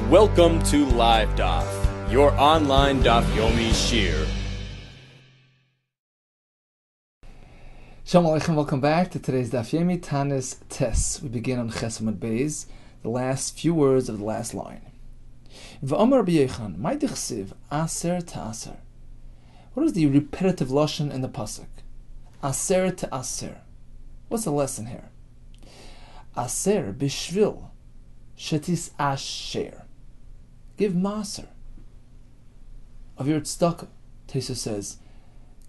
Welcome to Live Daf, your online Daf Yomi Shir. Shalom Aleichem, welcome back to today's Daf Yomi Taanis Tes. We begin on Chesamad Beis, the last few words of the last line. V'amar Rabbi Yechon, my dichsiv, aser ta'aser. What is the repetitive lashon in the pasuk? Aser ta'aser. What's the lesson here? Aser bishvil shetis asher. Give maser of your tzedakah. Tesa says,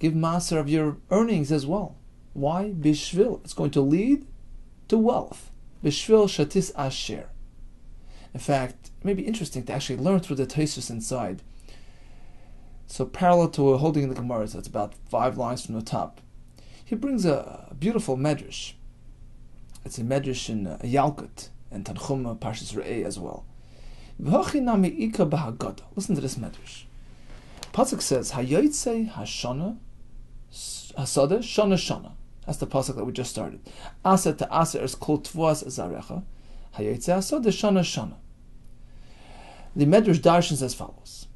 give maser of your earnings as well. Why? Bishvil. It's going to lead to wealth. Bishvil shatis asher. In fact, it may be interesting to actually learn through the Taisus inside. So parallel to holding in the Gemara, so it's about 5 lines from the top. He brings a beautiful medrash. It's a medrash in Yalkut and Tanchum Parshas Re'eh as well. Listen to this medrash. Pasuk says, Hayotzei hashana hasada shana shana. That's the pasuk that we just started. Aser to aser is kol tvuas zarecha. Hayotzei hasada shana shana. The medrash darshans as follows.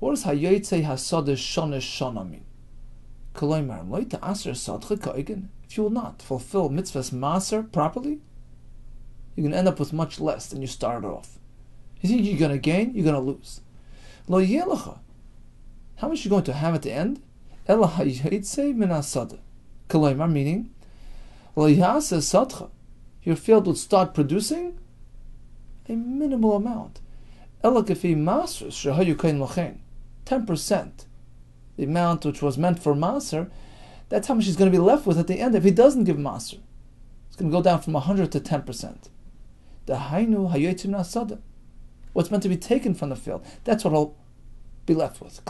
What does Hayotzei hasada shana shana mean? Koloimar loy to aser sadcha ka'egen. If you will not fulfill mitzvahs maser properly, you're going to end up with much less than you started off. You think you're going to gain, you're going to lose. Lo yelecha. How much are you going to have at the end? Ela hayotzei min hasada. Koloimar, meaning, lo yasa sadcha. Your field would start producing a minimal amount. Ela kefi maser shehayu kain lochen. 10%. The amount which was meant for maser, that's how much he's going to be left with at the end if he doesn't give maser. It's going to go down from 100 to 10%. The hainu hayotzei min hasada. What's meant to be taken from the field, that's what I'll be left with.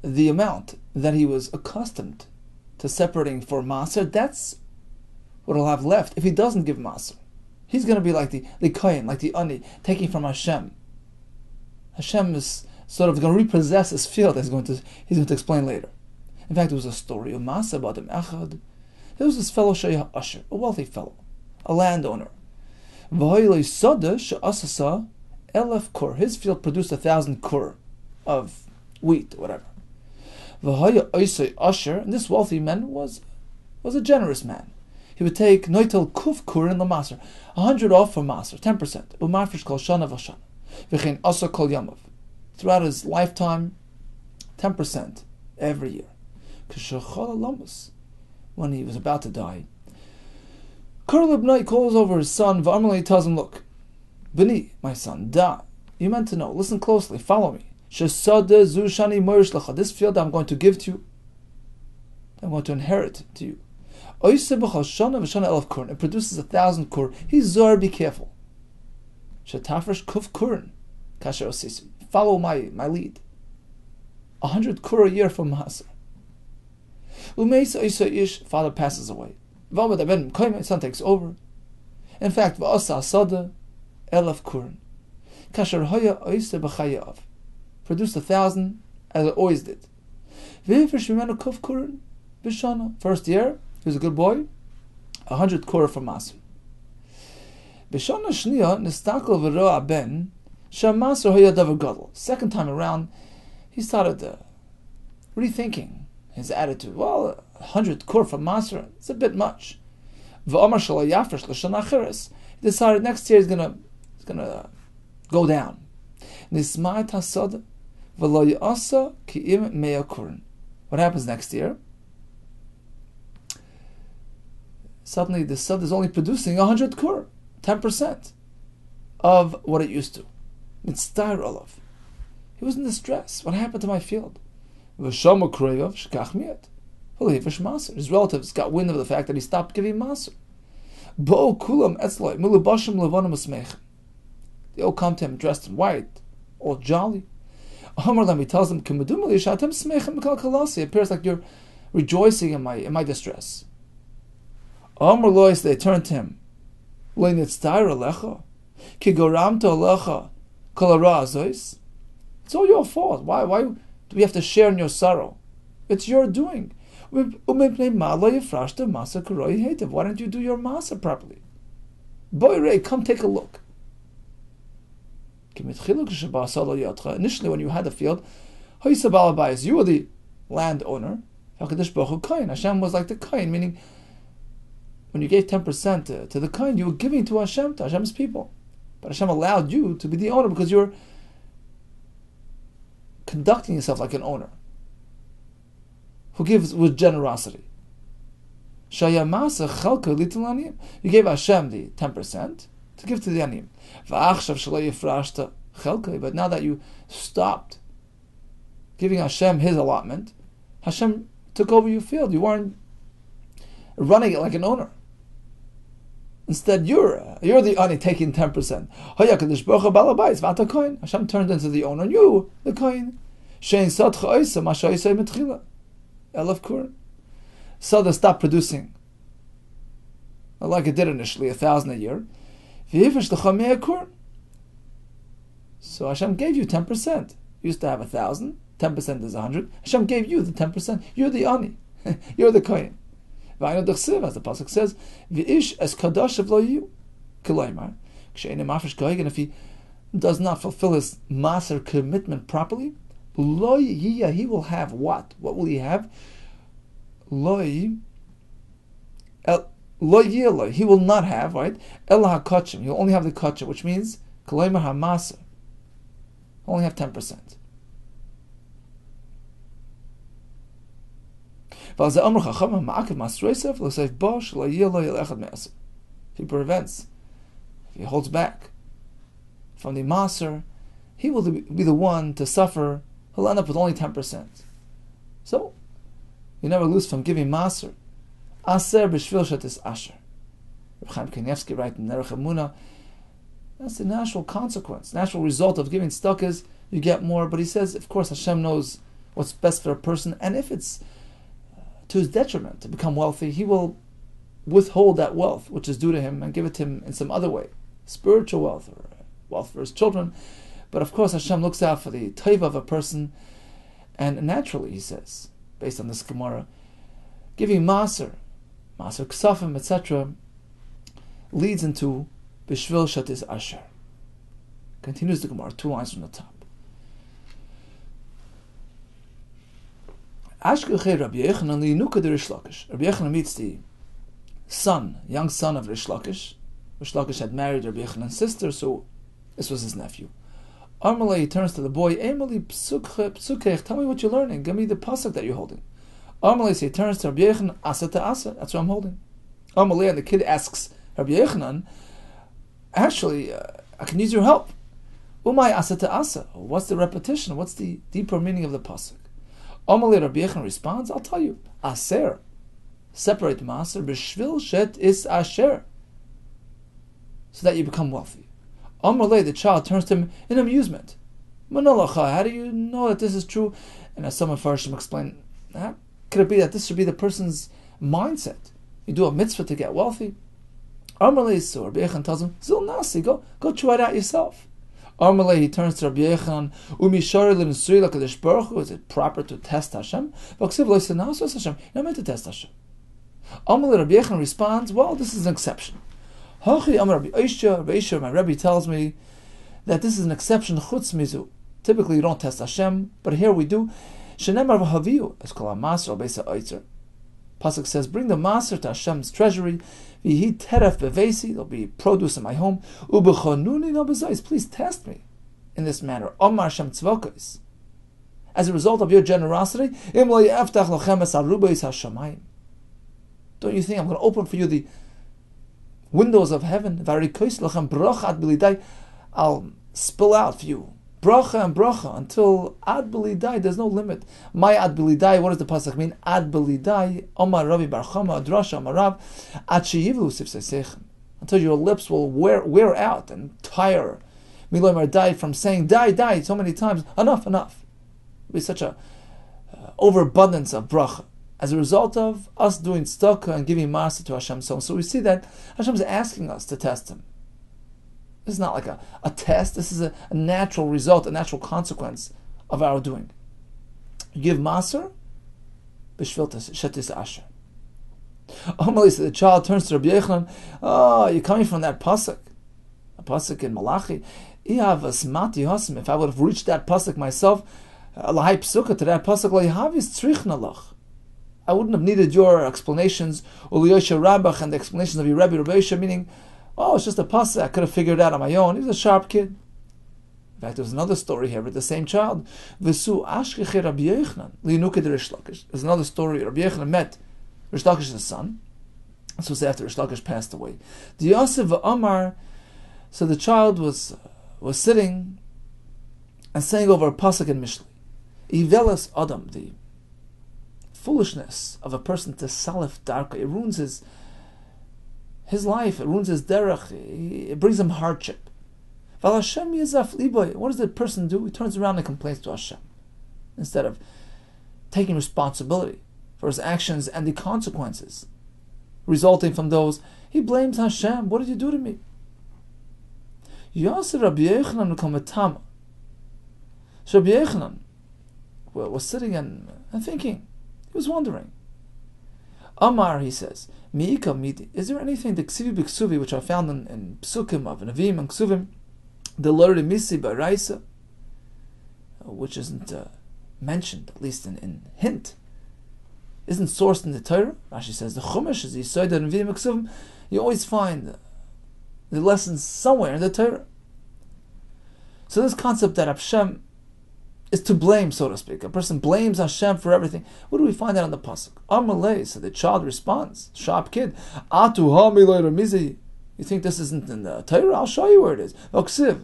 The amount that he was accustomed to separating for maser, that's what he'll have left if he doesn't give maser. He's going to be like the kohen, like the ani, taking from Hashem. Hashem is sort of going to repossess his field, he's going to explain later. In fact, there was a story of maser about him. There was this fellow Shayah Usher, a wealthy fellow, a landowner. His field produced 1,000 kur of wheat, or whatever. And this wealthy man was a generous man. He would take noitel kuf kur in the maser, 100 off for maser, 10%. Umafresh kol shana v'shana. V'chein asa kol yamav. Throughout his lifetime, 10% every year. When he was about to die, Karl Ibn calls over his son, V'amalei tells him, look, Bini, my son, da, you meant to know, listen closely, follow me. Shesada zu shani moirish lecha. This field I'm going to give to you. I'm going to inherit it to you. Oiseh b'chal shana v'shana elef kurn. It produces 1,000 kur. He's zor, be careful. Shetafresh kuf kurn. Kasher osisi. Follow my lead. 100 kur a year from Maser. Umeis oiseh ish, father passes away. Son takes over. In fact, v'asa asada elef kurn. Kasher hoya oiseh b'chayav. Produced 1,000 as it always did. First year, he was a good boy. 100 kur from maser. Second time around, he started rethinking his attitude. Well, 100 kur from maser, it's a bit much. He decided next year he's gonna go down. What happens next year? Suddenly the sod is only producing 100 kur, 10% of what it used to. Mitzvah olav. He was in distress. What happened to my field? His relatives got wind of the fact that he stopped giving maser. They all come to him dressed in white, all jolly. He tells them, it appears like you're rejoicing in my distress. They turn to him. It's all your fault. Why do we have to share in your sorrow? It's your doing. Why don't you do your masa properly? Boy Ray, come take a look. Initially, when you had the field, you were the landowner. Hashem was like the kohen, meaning when you gave 10% to the kohen, you were giving to Hashem, to Hashem's people. But Hashem allowed you to be the owner because you're conducting yourself like an owner who gives with generosity. You gave Hashem the 10% to give to the anim. But now that you stopped giving Hashem his allotment, Hashem took over your field. You weren't running it like an owner. Instead, you're the ani taking 10%. Hashem turned into the owner, and you, the kohen. So stop producing like it did initially, 1,000 a year. So Hashem gave you 10%. You used to have 1,000. 10% is 100. Hashem gave you the 10%. You're the ani. You're the kohen. As the pasuk says, "V'ish es kadosh v'lo kiloymar." And if he does not fulfill his maser commitment properly, lo yiyah, he will have what? What will he have? Lo yiyah, he will not have, right? Ela hakachim. He'll only have the kachim, which means kiloymar hamaser. Only have 10%. If he prevents, if he holds back from the maser, he will be the one to suffer. He'll end up with only 10%. So, you never lose from giving maser. Aser b'shvil shetis asher. Reb Chaim Kanievsky writes in Derech Emunah, that's the natural consequence, natural result of giving tzedakah. You get more, but he says, of course, Hashem knows what's best for a person, and if it's to his detriment to become wealthy, he will withhold that wealth which is due to him and give it to him in some other way, spiritual wealth or wealth for his children. But of course, Hashem looks out for the taiva of a person, and naturally, he says, based on this Gemara, giving maser ksafim, etc., leads into bishvil shatis asher. Continues the Gemara, 2 lines from the top. Ashkechei Rabbi Yehuda linuka de Rish Lakish. Rabbi Yehuda meets the young son of Rish Lakish. Rish Lakish had married Rabbi Yehuda's sister, so this was his nephew. Amalei, he turns to the boy, Emily psukech, tell me what you're learning. Give me the pasuk that you're holding. Amalei, so he turns to Rabbi Yehuda, asa to asa, that's what I'm holding. Amalei, and the kid asks Rabbi Yehuda, actually, I can use your help. Umay asa to asa. What's the repetition? What's the deeper meaning of the pasuk? Amalei, Rabbi Yehuda responds, I'll tell you. Aser, separate maser, b'shvil shet is asher, so that you become wealthy. Amalei, the child, turns to him in amusement. Manalacha, how do you know that this is true? And as some of Farshim explain, how could it be that this should be the person's mindset? You do a mitzvah to get wealthy. Amalei, so Rabbi Yehuda tells him, Zil nasi, go try it out yourself. Amalei, he turns to Rabbi Yehuda, is it proper to test Hashem? You're not meant to test Hashem. Amalei, Rabbi Yehuda responds, well, this is an exception. Rabbi Isha, my Rebbe tells me that this is an exception, chutz mizu. Typically you don't test Hashem, but here we do. Shenemar v'haviyu, it's called a maser al beisa oitzer. Pasuk says, bring the maser to Hashem's treasury. V'hi teref bevesi, there'll be produce in my home. Ubechonuni no bezais, please test me in this manner. Omar Hashem tzvokos. As a result of your generosity, im lo yaftach lochem es arubais hashamayim. Don't you think I'm going to open for you the windows of heaven? I'll spill out for you bracha and bracha until ad belidai. There's no limit. My ad belidai. What does the pasuk mean? Ad belidai. Omar Ravi Bar Chama Adrasha Amarav Ad sheyivlu sifseisechem, until your lips will wear out and tire. Miloimar die from saying die so many times. Enough. It'll be such a overabundance of bracha as a result of us doing tzedakah and giving master to Hashem. So we see that Hashem is asking us to test Him. This is not like a test. This is a natural result, a natural consequence of our doing. You give maser, b'shvil shetis asher. Amalei, so the child turns to Rabbi Yechanan. Oh, you're coming from that pasuk, a pasuk in Malachi. If I would have reached that pasuk myself, to that pasuk, I wouldn't have needed your explanations, and the explanations of your Rabbi Yosha, meaning, oh, it's just a pasuk, I could have figured it out on my own. He was a sharp kid. In fact, there's another story here with the same child. There's another story. Rabbi Yechanan met Rish Lakish's son. This was after Rish Lakish passed away. So the child was sitting and saying over a pasuk in Mishlei. Ivelas Adam, the foolishness of a person to salif darka, it ruins his life, it ruins his derech, it brings him hardship. What does the person do? He turns around and complains to Hashem instead of taking responsibility for his actions and the consequences resulting from those. He blames Hashem. What did you do to me? So Rabbi Yechanan was sitting and thinking. He was wondering. Amar, he says, is there anything, the ksivi b'ksuvi, which I found in psukim of Nevi'im and ksuvim, the Lord Misi Baraisa, which isn't mentioned, at least in hint, isn't sourced in the Torah. Rashi says the Chumash is Yisoid and Nevi'im and ksuvim. You always find the lessons somewhere in the Torah. So this concept that Hashem is to blame, so to speak. A person blames Hashem for everything. What do we find out on the pasuk? Amalei, so the child responds, sharp kid. Atu ha mizi. You think this isn't in the Torah? I'll show you where it is. Oksiv.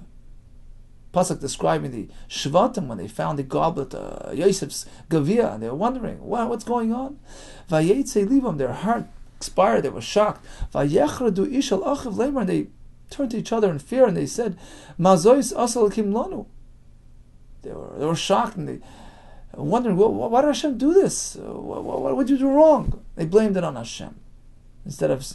Pasuk describing the Shvatim when they found the goblet, Yosef's Gavia, and they were wondering, what's going on? Vayetze livam, their heart expired, they were shocked. Vayechradu ishal achiv lemer, and they turned to each other in fear, and they said, Mazois asal kim lanu. They were shocked, and they wondering, why did Hashem do this? What did you do wrong? They blamed it on Hashem instead of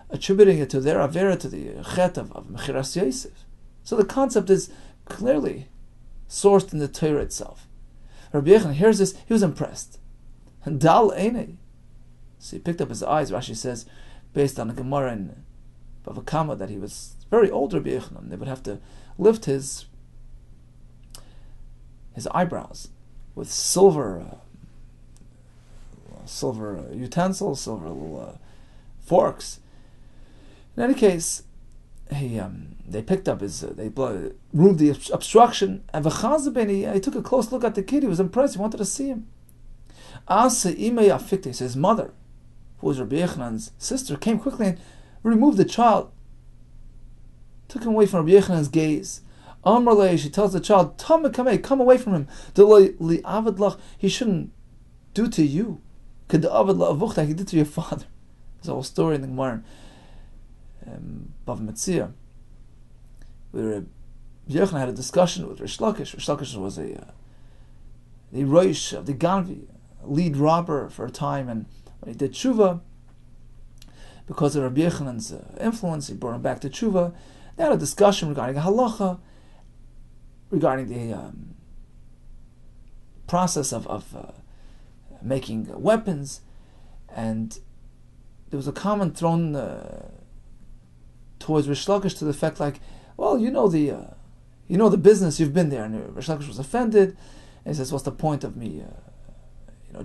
attributing it to their avera, to the chet of Mechiras Yosef. So the concept is clearly sourced in the Torah itself. Rabbi Yechanan hears this, he was impressed. And Dal Einei. So he picked up his eyes, Rashi says, based on a Gemara in Bava Kama, that he was very old, Rabbi Yechanan. They would have to lift his eyebrows with silver utensils, silver little forks. In any case, they picked up they removed the obstruction, and he took a close look at the kid. He was impressed. He wanted to see him. So his mother, who was Rabbi Yechanan's sister, came quickly and removed the child, took him away from Rabbi Yechanan's gaze. She tells the child, come away from him. He shouldn't do to you he did to your father. There's a whole story in the Gemara Bav Metzia, where Yochanan had a discussion with Rish Lakish. Rish Lakish was the Roish of the Ganvi, lead robber for a time, and when he did tshuva, because of Rabbi Yechanan's influence, he brought him back to tshuva. They had a discussion regarding halacha, regarding the process of making weapons, and there was a comment thrown towards Rish Lakish to the effect like, well, you know the business, you've been there. And Rish Lakish was offended, and he says, what's the point of me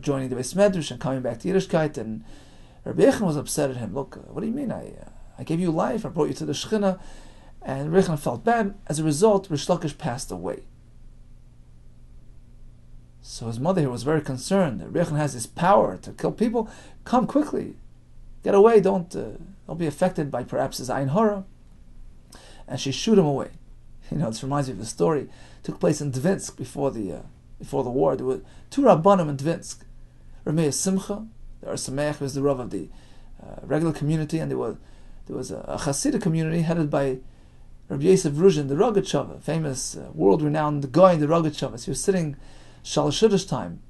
joining the Beis Medrash and coming back to Yiddishkeit? And Rabbi Yechanan was upset at him. Look, what do you mean? I gave you life, I brought you to the Shechina. And Rabbi Yechanan felt bad. As a result, Rish Lakish passed away. So his mother here was very concerned. Rabbi Yechanan has this power to kill people. Come quickly, get away. Don't be affected by perhaps his Ayin Hara. And she shooed him away. This reminds me of a story. It took place in Dvinsk before the war. There were two Rabbanim in Dvinsk. Rameh Simcha, the Arsamech, who was the Rav of the regular community, and there was a Hasidic community headed by Rabbi Yosef Ruzhin, the Rogatchover, famous world-renowned guy in the Rogatchovas. He was sitting Shalosh Chodesh time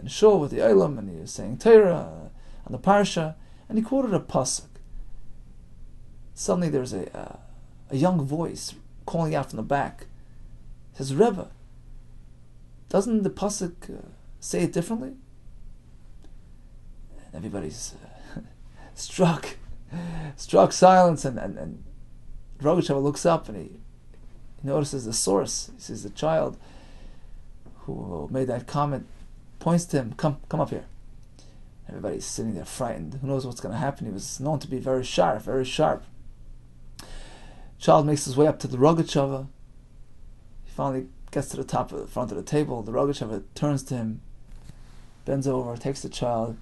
in shul with the Olam, and he was saying Torah on the Parsha, and he quoted a pasuk. Suddenly there's a young voice calling out from the back. It says, Rebbe, doesn't the pasuk say it differently? And everybody's struck silence, and Rogatchover looks up and he notices the source. He sees the child who made that comment, points to him, come up here. Everybody's sitting there frightened. Who knows what's going to happen? He was known to be very sharp, very sharp. Child makes his way up to the Rogatchover. He finally gets to the front of the table. The Rogatchover turns to him, bends over, takes the child,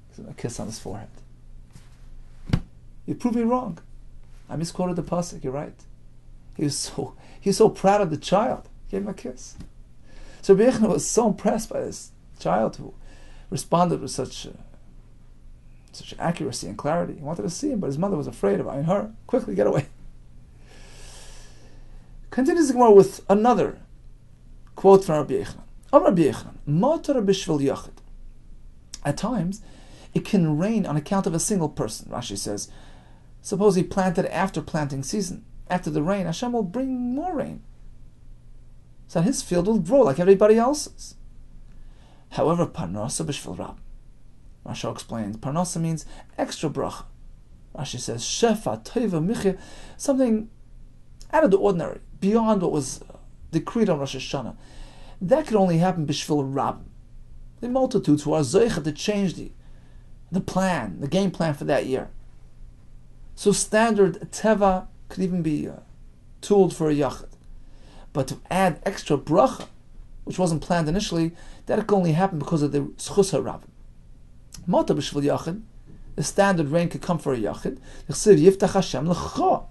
gives him a kiss on his forehead. You prove me wrong. I misquoted the pasuk. You're right. He was so proud of the child. He gave him a kiss. So Rabbi Yehuda was so impressed by this child who responded with such accuracy and clarity. He wanted to see him, but his mother was afraid of her. Quickly, get away. Continues the Gemara with another quote from Rabbi Yehuda. Rabbi Yehuda, Matar b'shvil yachid. At times, it can rain on account of a single person. Rashi says, suppose he planted after planting season. After the rain, Hashem will bring more rain, so that his field will grow like everybody else's. However, parnasa b'shvil rab. Rashi explains, parnasa means extra bracha. Rashi says, shefa teva michya, something out of the ordinary, beyond what was decreed on Rosh Hashanah. That could only happen b'shvil rab. The multitudes who are zeicha to change the plan, the game plan for that year. So standard teva could even be tooled for a yachid. But to add extra bracha, which wasn't planned initially, that could only happen because of the schus harabim. Mata b'shvil yachid, the standard rain could come for a yachid. L'chsiv yiftach Hashem l'cha.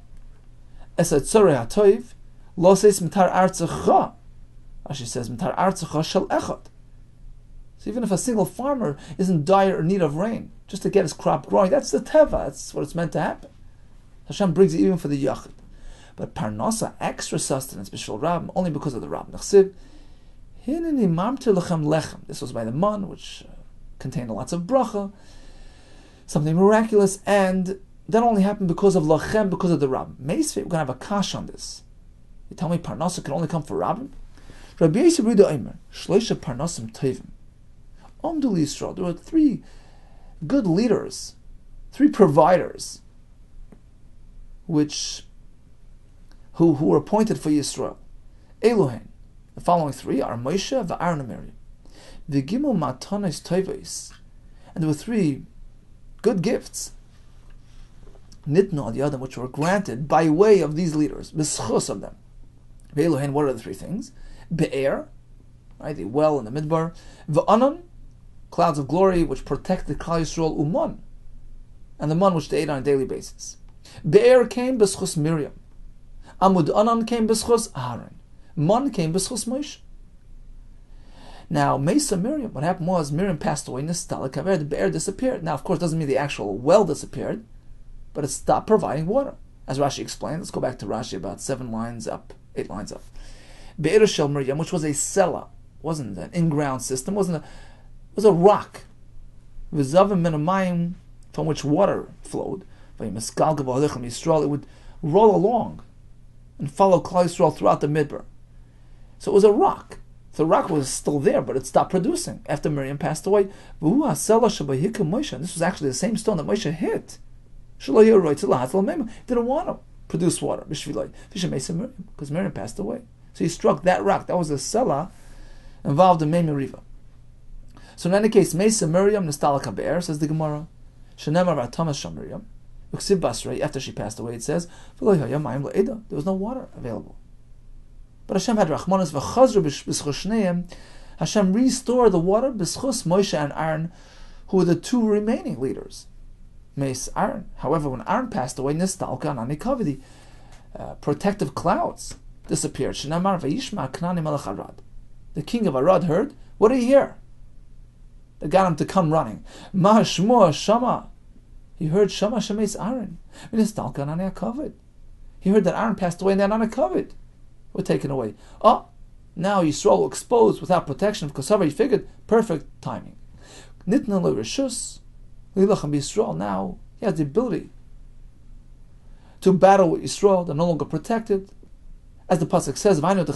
Es hatzorei hatoiv, lo seis mitar artzecha. Rashi says, mitar artzecha shel echad. So even if a single farmer is in dire need of rain, just to get his crop growing, that's the teva, that's what it's meant to happen. Hashem brings it even for the yachid. But parnasa, extra sustenance, b'shvil rab, only because of the rab. Nechsiv, hineni mamter lechem lechem. This was by the man, which contained lots of bracha, something miraculous, and that only happened because of lachem, because of the rab. Meisvei, we're going to have a kash on this. You tell me parnasa can only come for rabbim? Rabbi Yehuda Kessler, shloisha parnasim tovim. Omdu Yisrael, there were three good leaders, three providers, who were appointed for Yisrael. Elohen, the following three are Moshe, V'Aaron, and Miriam. V'gimel matanos tovos, and there were three good gifts, nitno the other, which were granted by way of these leaders, b'schus of them. Elohen, what are the three things? Be'er, right, the well in the midbar. V'anon, clouds of glory which protected Klal Yisrael, Umon, and the man which they ate on a daily basis. Be'er came b'schus Miriam. Amud Anan came b'schus Aaron. Mon came b'schus Moshe. Now, Mesa Miriam, what happened was Miriam passed away, Nistala Kaver, the Be'er disappeared. Now, of course, it doesn't mean the actual well disappeared, but it stopped providing water. As Rashi explained, let's go back to Rashi about 8 lines up. Be'er Shel Miriam, which was a sela, wasn't an in-ground system, was a rock. V'zavim min hamayim, from which water flowed. It would roll along and follow Klal Yisrael throughout the midbar. So it was a rock. The rock was still there, but it stopped producing after Miriam passed away. This was actually the same stone that Moshe hit. Didn't want to produce water because Miriam passed away. So he struck that rock. That was a sela involved in Mei Meriva. So in any case, Mesa Miriam Nistala Kaber, says the Gemara. Shenemar Thomas Miriam. After she passed away, it says, there was no water available. But Hashem had Rachmanis v'chazru b'schus shneim. Hashem restored the water b'schus Moshe and Aaron, who were the two remaining leaders. Meis Aaron. However, when Aaron passed away, Nistalka Anani Kavidi, protective clouds disappeared. Shenamar v'yishma Knani melech Arad. The king of Arad heard, what do you hear? That got him to come running. Ma shmo shama. He heard Shama Shemeis Aaron. He heard that Aaron passed away and then Anakavit were taken away. Oh, now Yisrael exposed without protection of Kosovo. He figured, perfect timing. Nitna le Rishus, Lilachem Yisrael. Now he has the ability to battle with Yisrael. They're no longer protected. As the pasuk says, everybody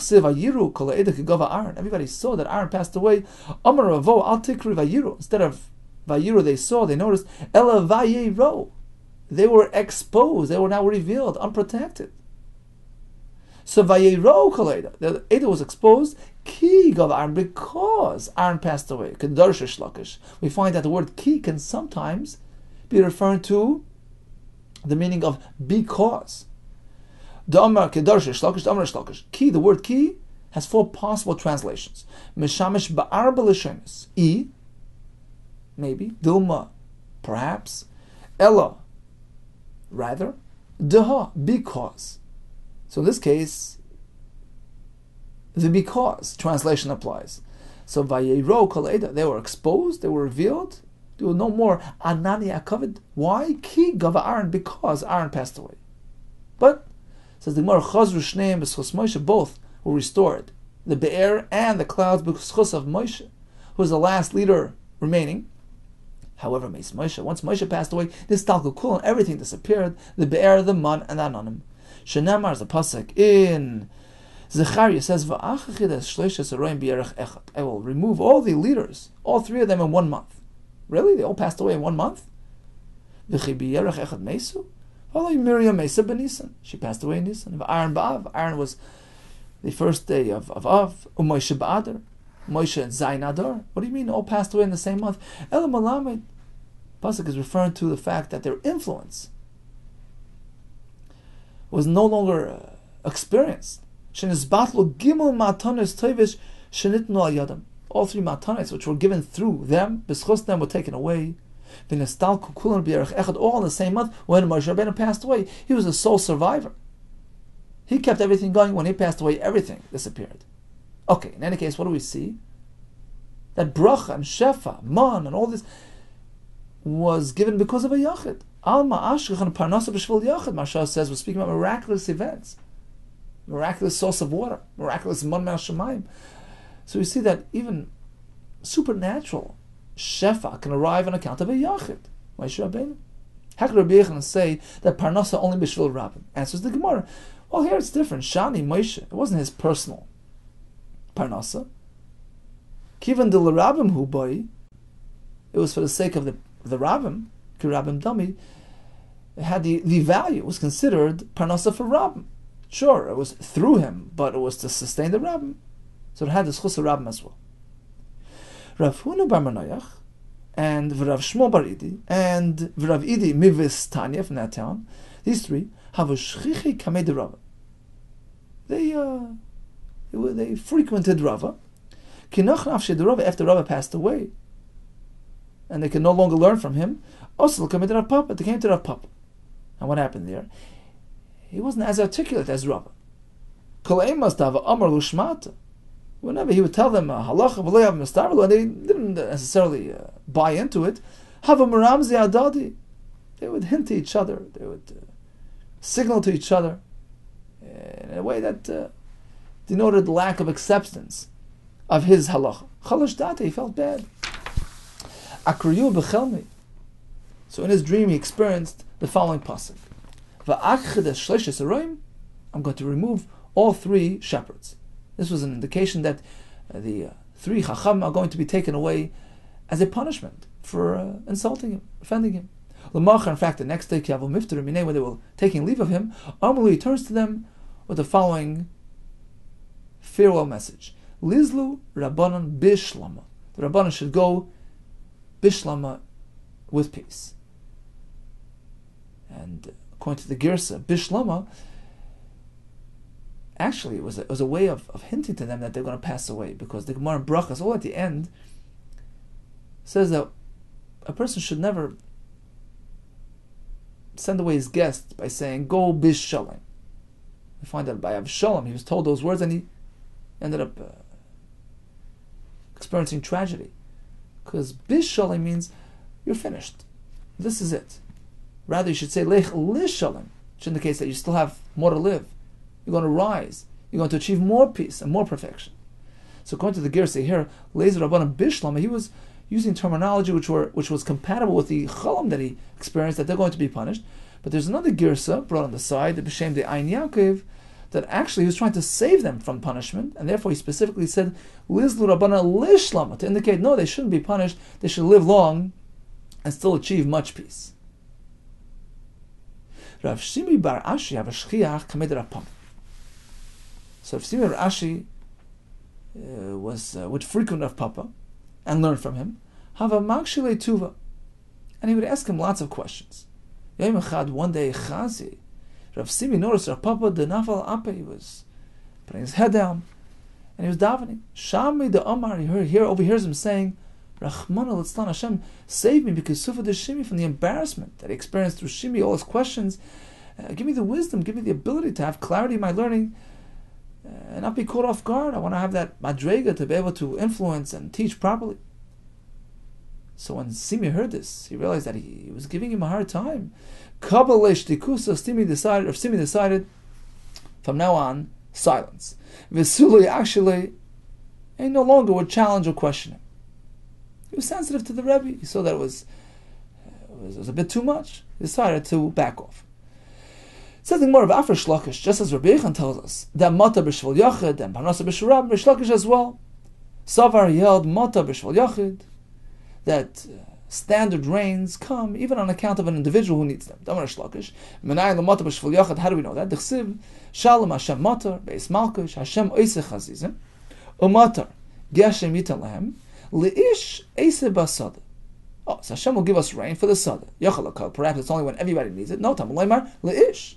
saw that Aaron passed away. Instead of Vayiru, they saw, they noticed. Ela vayero, they were exposed, they were now revealed, unprotected. So vayero kaleda, the Eder was exposed. Ki gav Aaron, because Aaron passed away. Kedarsh shlakish. We find that the word ki can sometimes be referring to the meaning of because. Damar kedarsh shlakish, damar shlakish. Ki, the word ki has 4 possible translations. Mishamish ba'arba l'shenis. Maybe. Dilma, perhaps. Ella, rather. Daha, because. So in this case, the because translation applies. So vayero koleda, they were exposed, they were revealed. There was no more anani akavid. Why? Ki gava Aaron, because Aaron passed away. But says the Gemara, chazru shneim b'schus Moshe, both were restored. The be'er and the clouds b'schus of Moshe, who was the last leader remaining. However, once Moshe passed away, this talkul kul, everything disappeared. The be'er, the man, and the anonim. Shenamar is a pasuk in Zechariah, says, I will remove all the leaders, all 3 of them in 1 month. Really? They all passed away in 1 month? Miriam Mesa ben Nisan. She passed away in Nisan. Aaron Ba'av. Aaron was the first day of Av. Moshe Ba'adar. Moshe and Zayin Adar. What do you mean all passed away in the same month? Elam Malamed. Pasuk is referring to the fact that their influence was no longer experienced. All 3 matanis which were given through them, b'schus them, were taken away. All in the same month when Moshe Rabbeinu passed away. He was the sole survivor. He kept everything going. When he passed away, everything disappeared. Okay, in any case, what do we see? That bracha and shefa, man, and all this was given because of a yachid. Alma ashkach and parnasa b'shvil yachid. Marsha says we're speaking about miraculous events, miraculous source of water, miraculous man shemayim. So we see that even supernatural shefa can arrive on account of a yachid. Moshe Rabbeinu. How could Rabbi Yehuda say that parnasa only b'shvil rabbim? Answers the Gemara. Well, here it's different. Shani Moshe, it wasn't his personal parnasa. Kivan de l'rabbim hu boi, it was for the sake of the rabbim, ki rabbim dami. It had the value. It was considered parnasa for rabbim. Sure, it was through him, but it was to sustain the rabbim. So it had the schus of rabbim as well. Rav Huna bar Manoach and Rav Shmuel bar Idi and Rav Idi mivis Tanya from that town, these 3 have a shchichi kamei de Rava. They frequented Rava. Kinach nafshe de Rava, after Rava passed away, and they could no longer learn from him. Also kamei de Rav Papa. They came to Rav Papa, and what happened there? He wasn't as articulate as Rava. Kol must have amar lushmata. Whenever he would tell them halacha v'lo yav mistarvelo, and they didn't necessarily buy into it, have a maramzi adadi. They would hint to each other. They would signal to each other in a way that denoted lack of acceptance of his halacha. Chalash date, he felt bad. Akriyu b'chelmi. So in his dream he experienced the following pasuk: I'm going to remove all 3 shepherds. This was an indication that the 3 chacham are going to be taken away as a punishment for insulting him, offending him. In fact, the next day, when they were taking leave of him, Amalu turns to them with the following farewell message: Lizlu Rabbanan Bishlama. The Rabbanan should go Bishlama, with peace. And according to the Girsa, Bishlama, actually it was a way of hinting to them that they're going to pass away, because the Gemara in Brachas, all at the end, says that a person should never send away his guest by saying, go Bishalem. We find that by Avshalom, he was told those words and he ended up experiencing tragedy. Because Bishalem means you're finished. This is it. Rather, you should say Lech Lishalem, which indicates that you still have more to live. You're going to rise. You're going to achieve more peace and more perfection. So according to the Girsa here, Lezer Rabbanan Bishlam, he was using terminology which was compatible with the Chalam that he experienced, that they're going to be punished. But there's another Girsa brought on the side, the B'Shem de Ein Yaakov, that actually he was trying to save them from punishment, and therefore he specifically said Lizlu Rabbana Lishlama, to indicate no, they shouldn't be punished, they should live long and still achieve much peace. Rav Shimi bar Ashi have a shchiach kamed Rav Papa. So Rav Shimi bar Ashi would frequent Rav Papa and learn from him. Have a magshile tuva, and he would ask him lots of questions. Yom echad, one day, Chazi, Rav Shimi noticed Rav Papa the nafal ape. He was putting his head down, and he was davening. Shami the Omar, he overhears him saying, Rachmana litzlan, Hashem, save me because sufa de shimi, from the embarrassment that he experienced through shimi, all his questions. Give me the wisdom, give me the ability to have clarity in my learning and not be caught off guard. I want to have that madrega to be able to influence and teach properly. So when Simi heard this, he realized that he was giving him a hard time. Simi decided from now on, silence. Vesuli actually he no longer would challenge or question him. He was sensitive to the Rebbe. He saw that it was a bit too much. He decided to back off. Something more of Afar Shlokish, just as Rabbi Yehuda tells us, that Mata b'Shval Yachid and Parnasa b'Shurab, Shlokish as well. Savar held Mata b'Shval Yachid, that standard rains come even on account of an individual who needs them. Damar Shlokish, Menayin l'Mata b'Shval Yachid, how do we know that? D'chsiv, Shalom Hashem Matar, Beis Malkush, Hashem Oiseh Chazizim, Umatar, Geshem Yitan Lahem, Leish Eiseh Basada. Oh, so Hashem will give us rain for the Sada. Yachalakal, perhaps it's only when everybody needs it. No, Tamalaymar, Leish.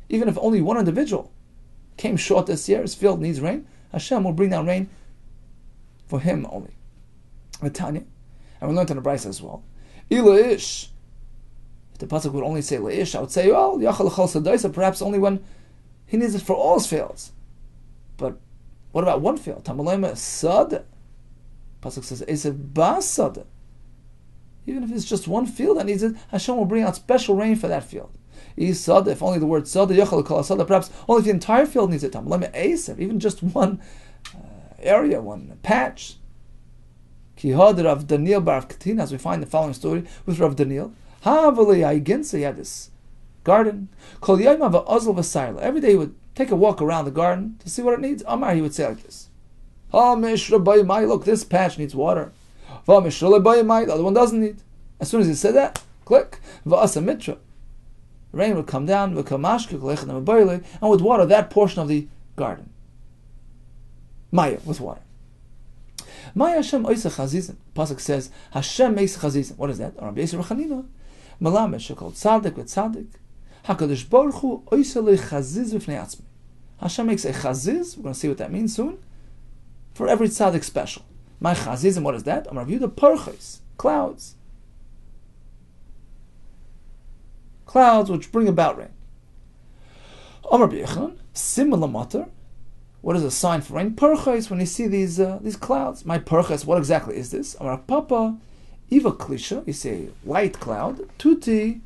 Even if only one individual came short this year, his field needs rain, Hashem will bring down rain for him only. Tanya, and we learned in the Brisa as well. Ish. If the pasuk would only say Leish, I would say, well, Yachalakal Sadaisa, perhaps only when he needs it for all his fields. But what about one field? Tamalayma Sada. Pasuk says, Esav Basada. Even if it's just one field that needs it, Hashem will bring out special rain for that field. Sada, if only the word Sada, Yachal Kol Sada, perhaps only if the entire field needs it. Even just one area, one patch. Kihad Rav Daniel Barav Katina, as we find the following story with Rav Daniel. Havali Aiginsa, he had this garden. Kol Yayma Va'azl V'Sayla. Every day he would take a walk around the garden to see what it needs. Amar, he would say like this. Look, this patch needs water. The other one doesn't need. As soon as he said that, click. Va'asa Mitra. Rain would come down, and would water that portion of the garden. Maya, with water. Maya Hashem oiseh chazizim. Pasuk says, Hashem makes chazizim. What is that? Rabbi Yisrael Chanina. Malamed shekol tzadik with tzadik. HaKadosh Baruch Hu oiseh le chaziz v'fnei atzmi. Hashem makes a chaziz, we're going to see what that means soon, for every tzadik special. My chazizim, what is that? Rabbi Yehuda parchos, clouds. Clouds which bring about rain. Amar B'Yechon, similar matter. What is a sign for rain? Parchos, when you see these clouds. My parchos, what exactly is this? Amar Papa, Iva Klisha, you see a light cloud. Tuti,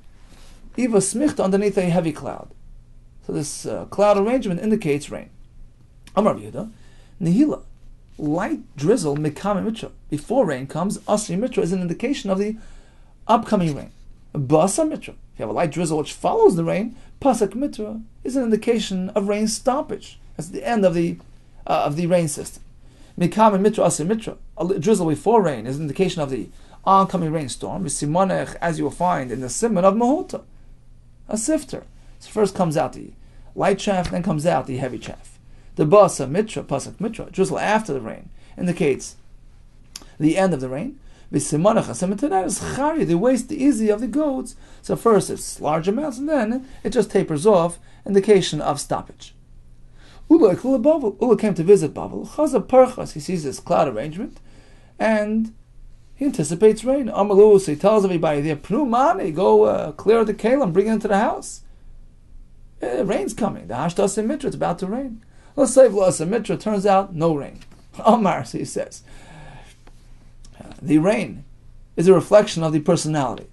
Iva Smichta, underneath a heavy cloud. So this cloud arrangement indicates rain. Amar B'Yehuda, Nihila, light drizzle, Mikame Mitra. Before rain comes, Asri Mitra is an indication of the upcoming rain. Basa Mitra. If you have a light drizzle which follows the rain, Pasak Mitra is an indication of rain stoppage. That's the end of the rain system. Mikam and Mitra Asir Mitra. A drizzle before rain is an indication of the oncoming rainstorm. Simonech, as you will find in the Simon of Mahota, a sifter. So first comes out the light chaff, then comes out the heavy chaff. The Basa Mitra, Pasak Mitra, drizzle after the rain, indicates the end of the rain. They waste the easy of the goats. So first it's large amounts, and then it just tapers off, indication of stoppage. Ula came to visit Bavel. Chaza Parchas, he sees this cloud arrangement, and he anticipates rain. Amalu, so he tells everybody there, Pnumani, go clear the kalim, bring it into the house. Rain's coming. The Hashtas Mitra, it's about to rain. Let's say V'las Mitra, turns out no rain. Omar, so he says. The rain is a reflection of the personality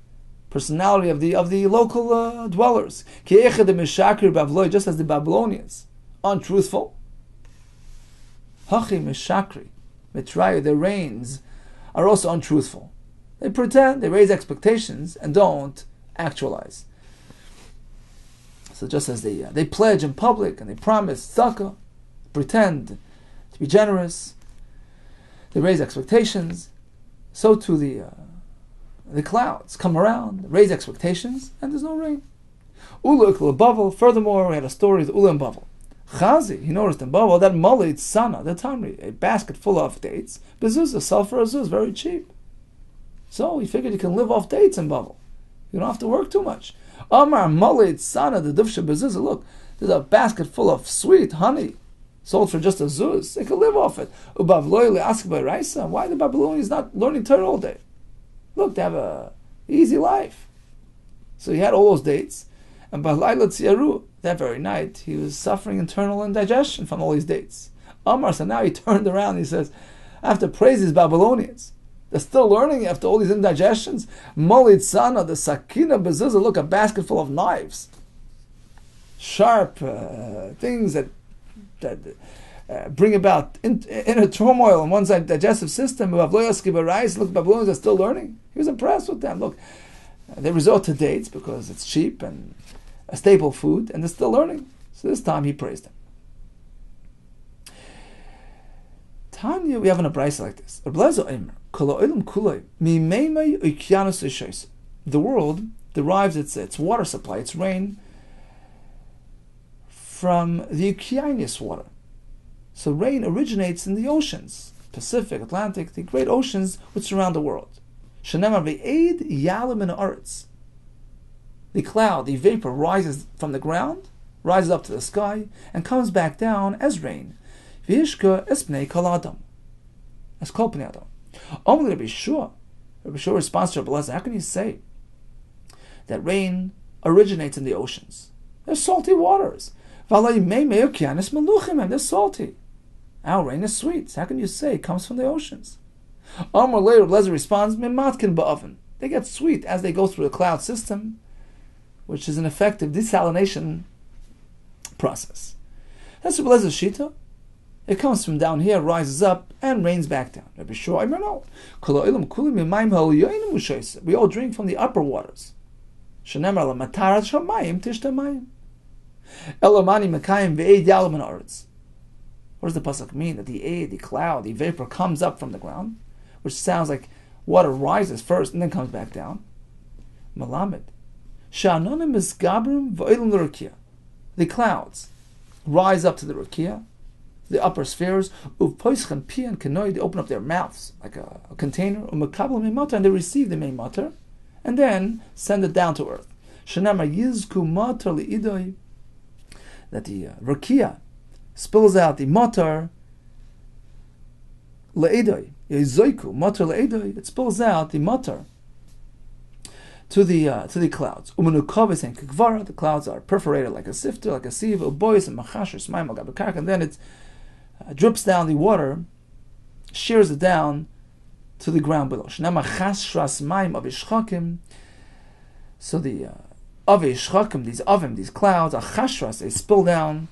of the local dwellers. Just as the Babylonians, untruthful. Hachi mishakri, mitrayu, their rains are also untruthful. They pretend, they raise expectations, and don't actualize. So just as they pledge in public and they promise tzedakah, pretend to be generous, they raise expectations. So too the the clouds come around, raise expectations, and there's no rain. Furthermore, we had a story of Ula and Bavel. Chazi, he noticed in Bavel that malit sana, the tamri, a basket full of dates, bezuzah, sell for a zuz, very cheap. So he figured he can live off dates in Bavel. You don't have to work too much. Amar malit sana, the dufsha bezuzah, look, there's a basket full of sweet honey, sold for just a zuz. They can live off it. Why the Babylonians not learning Torah all day? Look, they have a easy life. So he had all those dates, and that very night he was suffering internal indigestion from all these dates. Amar, so now he turned around and he says, I have to praise these Babylonians. They're still learning after all these indigestions. Molit sana, the sakina bezuzah, look, a basket full of knives. Sharp things that bring about inner turmoil in one's digestive system. Look, Babylonians are still learning. He was impressed with them. Look, they resort to dates because it's cheap and a staple food, and they're still learning. So this time he praised them. Tanya, we have a brayso like this. The world derives its water supply, its rain, from the Oceanus water. So rain originates in the oceans, Pacific, Atlantic, the great oceans which surround the world. The cloud, the vapor rises from the ground, rises up to the sky, and comes back down as rain. As kol pnei adam. Only Rabbi Yehuda responds to Rabbi Lezer, how can you say that rain originates in the oceans? There's salty waters. They're salty. Our rain is sweet. How can you say it comes from the oceans? Amar later, Lezer responds, they get sweet as they go through the cloud system, which is an effective desalination process. That's Rabbi Lezer's shita. It comes from down here, rises up, and rains back down. Rabbi Yehuda, no. We all drink from the upper waters. What does the pasuk mean? That the cloud, the vapor comes up from the ground, which sounds like water rises first and then comes back down. Malamed. The clouds rise up to the rukia, the upper spheres. They open up their mouths like a container, and they receive the main matter, and then send it down to earth. That the rukia spills out the matar le'edoi, matar le'edoi. It spills out the matar to the clouds. The clouds are perforated like a sifter, like a sieve, and then it drips down the water, shears it down to the ground below. So the these clouds are chashras, they spill down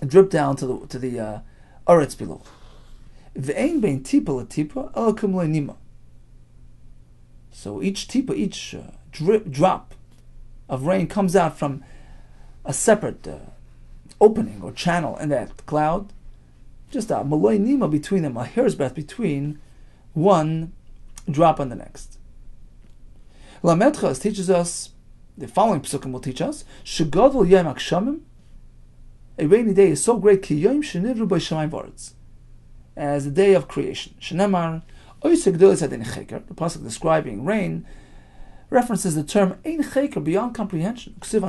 and drip down to the eretz below. So each drop of rain comes out from a separate opening or channel in that cloud, just a malay nima between them, a hair's breadth between one drop and the next. Lamedchas teaches us, the following psukim will teach us, Shegadol yom akshamim, a rainy day is so great ki yom shenivru by shamayim v'aretz, as the day of creation. Shenemar, the pasuk describing rain references the term ein cheker, beyond comprehension. So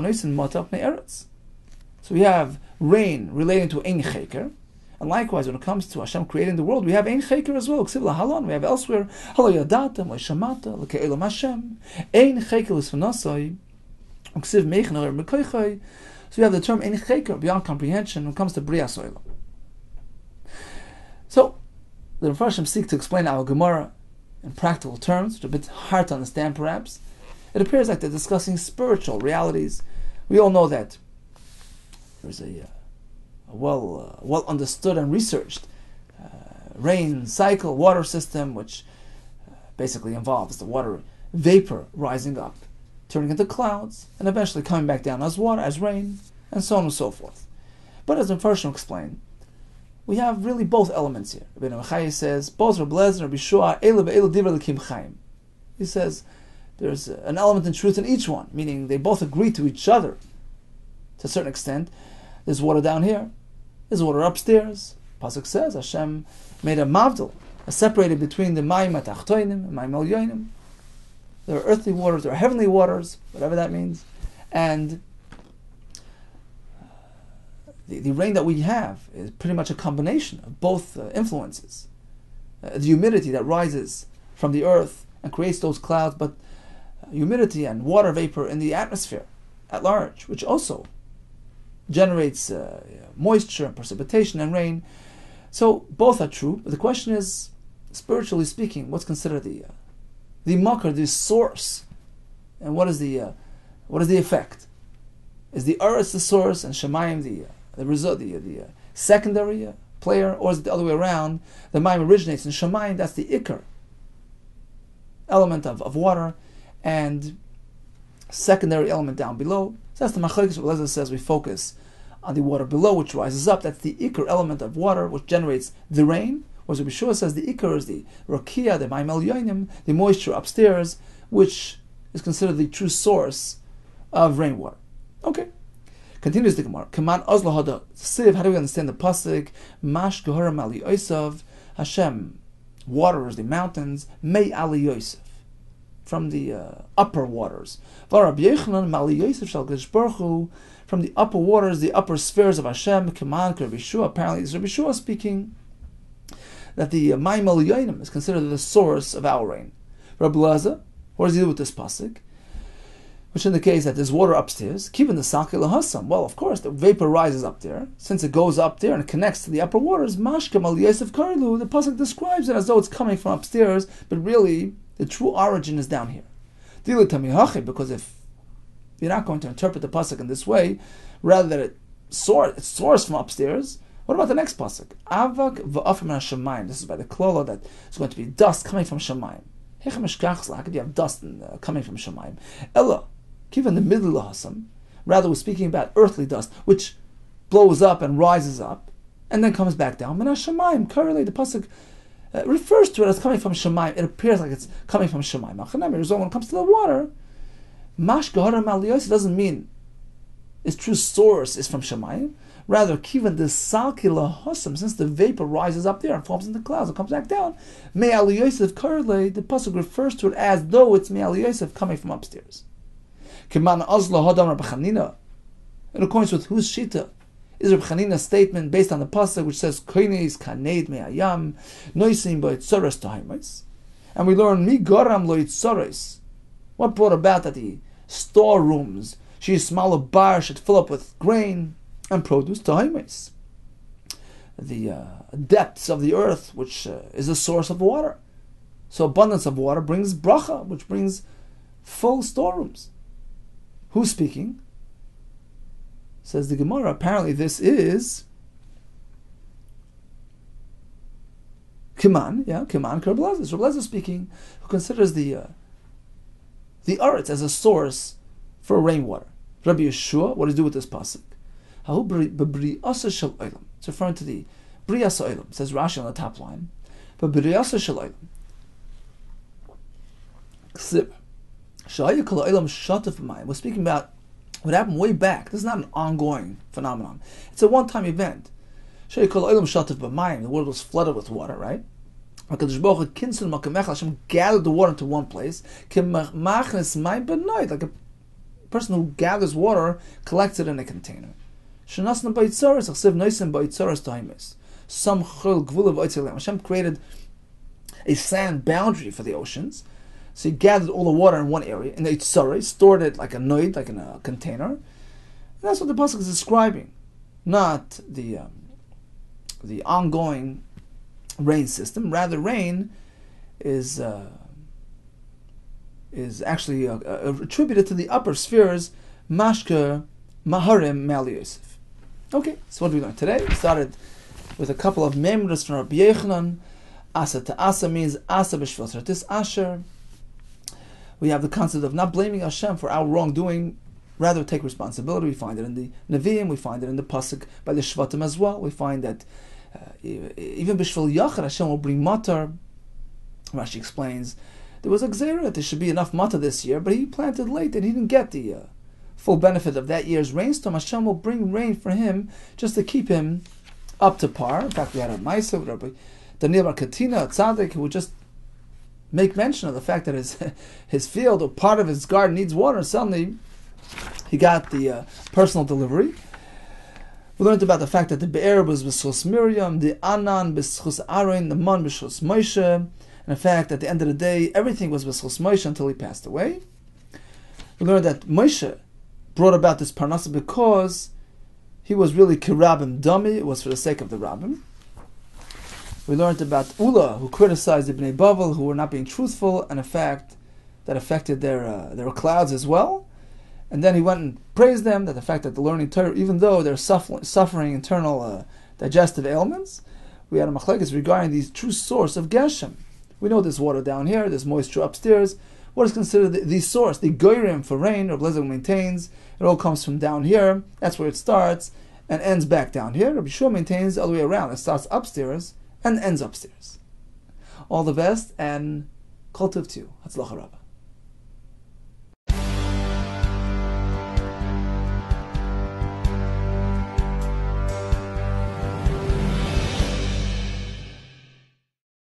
we have rain relating to ein cheker, and likewise when it comes to Hashem creating the world, we have ein cheker as well. We have elsewhere halo yadatem le'shamata le'ke'elam Hashem ein cheker l'sfanasai uksiv meichner mekoichai. So we have the term ein cheker, beyond comprehension, when it comes to Brias Olam. So the Mepharshim seek to explain our Gemara in practical terms, which are a bit hard to understand perhaps. It appears like they're discussing spiritual realities. We all know that there's a well understood and researched rain cycle, water system, which basically involves the water vapor rising up, turning into clouds, and eventually coming back down as water, as rain, and so on and so forth. But as the Mepharshim explain, we have really both elements here. Rabbi Yehuda says both Rabbi Lezer and Rabbi Yehuda elu be'elu divrei l'kim chaim. He says there's an element in truth in each one, meaning they both agree to each other to a certain extent. There's water down here, there's water upstairs. Pasuk says Hashem made a mavdil, separated between the mayim atachtoinim and mayim elyonim. There are earthly waters, there are heavenly waters, whatever that means. And the rain that we have is pretty much a combination of both influences. The humidity that rises from the earth and creates those clouds, but humidity and water vapor in the atmosphere at large, which also generates moisture and precipitation and rain. So both are true, but the question is, spiritually speaking, what's considered the makar, the source, and what is the effect? Is the earth the source and Shemayim the result, the secondary player, or is it the other way around? The mayim originates in Shemayim, that's the ikar element of water, and secondary element down below. So that's the machlokes. Rabbi Yehuda says we focus on the water below, which rises up. That's the ikar element of water, which generates the rain. Whereas Rabbi Yehoshua says the ikar is the rakia, the mayim elyonim, the moisture upstairs, which is considered the true source of rainwater. Okay. Continues the Gemara. Kaman ozla hada siv. How do we understand the pasuk? Mash geharam ali Yosef. Hashem waters the mountains. May ali Yosef, from the upper waters. Rabbi Yechanan mali Yosef shal geshbarchu, from the upper waters, the upper spheres of Hashem. Kaman Rabbi Yehoshua. Apparently, it's Rabbi Yehoshua speaking that the mayim elyonim is considered the source of our rain. Rabbi Yehuda, what does he do with this pasuk? Which indicates that there's water upstairs. Keeping the saki lahasam. Well, of course, the vapor rises up there. Since it goes up there and connects to the upper waters, mashkam al Yosef karlu. The pasuk describes it as though it's coming from upstairs, but really the true origin is down here. Because if you're not going to interpret the pasuk in this way, rather that it's sourced from upstairs, what about the next pasuk? Avak v'afim hashamayim. This is by the klola that it's going to be dust coming from shamayim. How could you have dust coming from shamayim? Ella. Given the middle lahasam, rather we're speaking about earthly dust, which blows up and rises up, and then comes back down. Min hashamayim. Currently, the pasuk refers to it as coming from shamayim. It appears like it's coming from shamayim. When it comes to the water, mash geharam al Yosef doesn't mean its true source is from shamayim. Rather, kivan the salki lahasam, since the vapor rises up there and forms into clouds and comes back down, may al Yosef currently, the pasuk refers to it as though it's may al Yosef coming from upstairs. Keman azla hadam Rabbi Chanina. In accordance with whose shita is Rabbi Chanina's statement based on the pasuk which says koines kaneid me'ayam noisim bo'itzoros tahimos, and we learn mi garam lo itzoros. What brought about that the storerooms she smaller bar should fill up with grain and produce tahimos, the depths of the earth, which is the source of water. So abundance of water brings bracha, which brings full storerooms. Who's speaking? Says the Gemara. Apparently, this is Kiman. Yeah, Kiman Rabbi Yehuda. Rabbi Yehuda speaking, who considers the earth as a source for rainwater. Rabbi Yehoshua, what does he do with this pasuk? It's referring to the Brias Olam. Says Rashi on the top line. But Brias Olam. We're speaking about what happened way back. This is not an ongoing phenomenon. It's a one-time event. The world was flooded with water, right? Hashem gathered the water into one place. Like a person who gathers water, collects it in a container. Hashem created a sand boundary for the oceans. So he gathered all the water in one area, in the Itzarei, stored it like a noid, like in a container. And that's what the pasuk is describing, not the ongoing rain system. Rather, rain is actually attributed to the upper spheres, mashka maharim mal Yosef. Okay, so what did we learn today? We started with a couple of memras from Rabbi Yechanan. Asa to asa means asa b'shvil sartis asher. We have the concept of not blaming Hashem for our wrongdoing, rather take responsibility. We find it in the Nevi'im, we find it in the pasuk by the Shvatim as well. We find that even b'shvil yachad, Hashem will bring matar. Rashi explains there was a gzera that there should be enough mata this year, but he planted late and he didn't get the full benefit of that year's rainstorm. Hashem will bring rain for him just to keep him up to par. In fact, we had a Maisa with Rabbi Daniel Bar Katina, a tzaddik, who would just make mention of the fact that his field or part of his garden needs water. Suddenly, he got the personal delivery. We learned about the fact that the Be'er was b'schus Miriam, the Anan b'schus Aaron, the Man b'schus Moshe, and the fact that at the end of the day, everything was b'schus Moshe until he passed away. We learned that Moshe brought about this parnasa because he was really kirabim dummy. It was for the sake of the rabbim. We learned about Ula, who criticized the Bnei Bavel, who were not being truthful, and a fact that affected their clouds as well. And then he went and praised them, that the fact that the learning Torah, even though they're suffering internal digestive ailments, we had a machlekes regarding the true source of Geshem. We know there's water down here, there's moisture upstairs. What is considered the source, the goyrim for rain? Rabbi Lezer maintains it all comes from down here. That's where it starts and ends back down here. Rabbi Shua maintains all the way around. It starts upstairs and ends upstairs. All the best and kol tov to you. Hatzlacha Rabbah.